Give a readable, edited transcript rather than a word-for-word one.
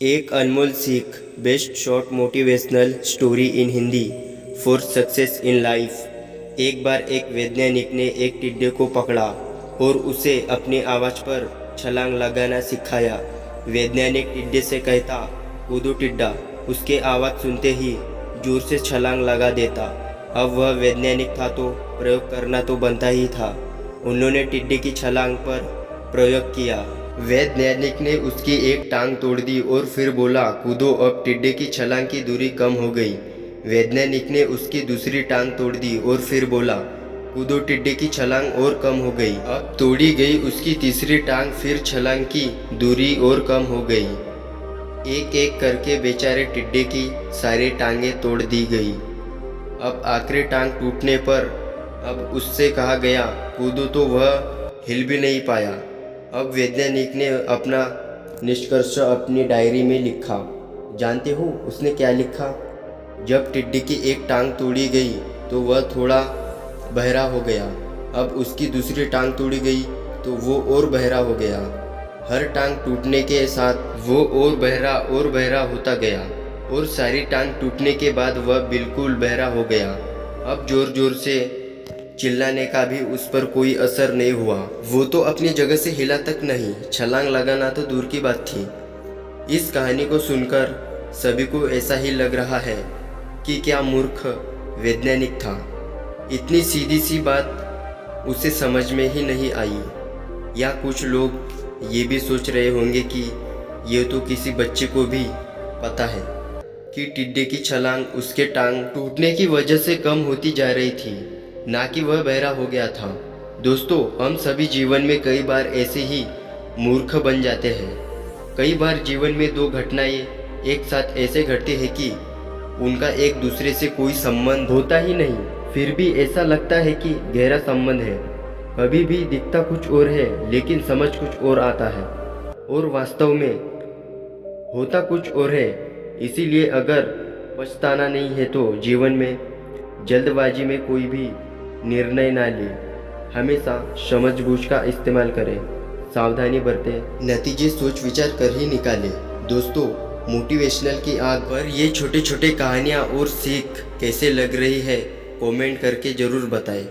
एक अनमोल सीख, best short motivational story in Hindi for success in life. एक बार एक वैज्ञानिक ने एक टिड्डे को पकड़ा और उसे अपनी आवाज़ पर छलांग लगाना सिखाया। वैज्ञानिक टिड्डे से कहता, कूदो टिड्डा। उसके आवाज़ सुनते ही जोर से छलांग लगा देता। अब वह वैज्ञानिक था तो प्रयोग करना तो बनता ही था। उन्होंने टिड्डे की छलांग पर प्रयोग किया। वैज्ञानिक ने उसकी एक टांग तोड़ दी और फिर बोला, कूदो। अब टिड्डे की छलांग की दूरी कम हो गई। वैज्ञानिक ने उसकी दूसरी टांग तोड़ दी और फिर बोला, कूदो। टिड्डे की छलांग और कम हो गई। अब तोड़ी गई उसकी तीसरी टांग, फिर छलांग की दूरी और कम हो गई। एक एक करके बेचारे टिड्डे की सारी टांगें तोड़ दी गई। अब आखिरी टांग टूटने पर अब उससे कहा गया, कूदो, तो वह हिल भी नहीं पाया। अब वैज्ञानिक ने अपना निष्कर्ष अपनी डायरी में लिखा। जानते हो उसने क्या लिखा? जब टिड्डे की एक टांग तोड़ी गई तो वह थोड़ा बहरा हो गया। अब उसकी दूसरी टांग तोड़ी गई तो वो और बहरा हो गया। हर टांग टूटने के साथ वो और बहरा होता गया और सारी टांग टूटने के बाद वह बिल्कुल बहरा हो गया। अब जोर जोर से चिल्लाने का भी उस पर कोई असर नहीं हुआ। वो तो अपनी जगह से हिला तक नहीं, छलांग लगाना तो दूर की बात थी। इस कहानी को सुनकर सभी को ऐसा ही लग रहा है कि क्या मूर्ख वैज्ञानिक था। इतनी सीधी सी बात उसे समझ में ही नहीं आई। या कुछ लोग ये भी सोच रहे होंगे कि ये तो किसी बच्चे को भी पता है कि टिड्डे की छलांग उसके टांग टूटने की वजह से कम होती जा रही थी, ना कि वह बहरा हो गया था। दोस्तों, हम सभी जीवन में कई बार ऐसे ही मूर्ख बन जाते हैं। कई बार जीवन में दो घटनाएं एक साथ ऐसे घटती है कि उनका एक दूसरे से कोई संबंध होता ही नहीं, फिर भी ऐसा लगता है कि गहरा संबंध है। कभी भी दिखता कुछ और है लेकिन समझ कुछ और आता है, और वास्तव में होता कुछ और है। इसीलिए अगर पछताना नहीं है तो जीवन में जल्दबाजी में कोई भी निर्णय ना ले। हमेशा समझबूझ का इस्तेमाल करें, सावधानी बरतें, नतीजे सोच विचार कर ही निकालें। दोस्तों, मोटिवेशनल की आग पर ये छोटे छोटे कहानियाँ और सीख कैसे लग रही है, कमेंट करके ज़रूर बताएं।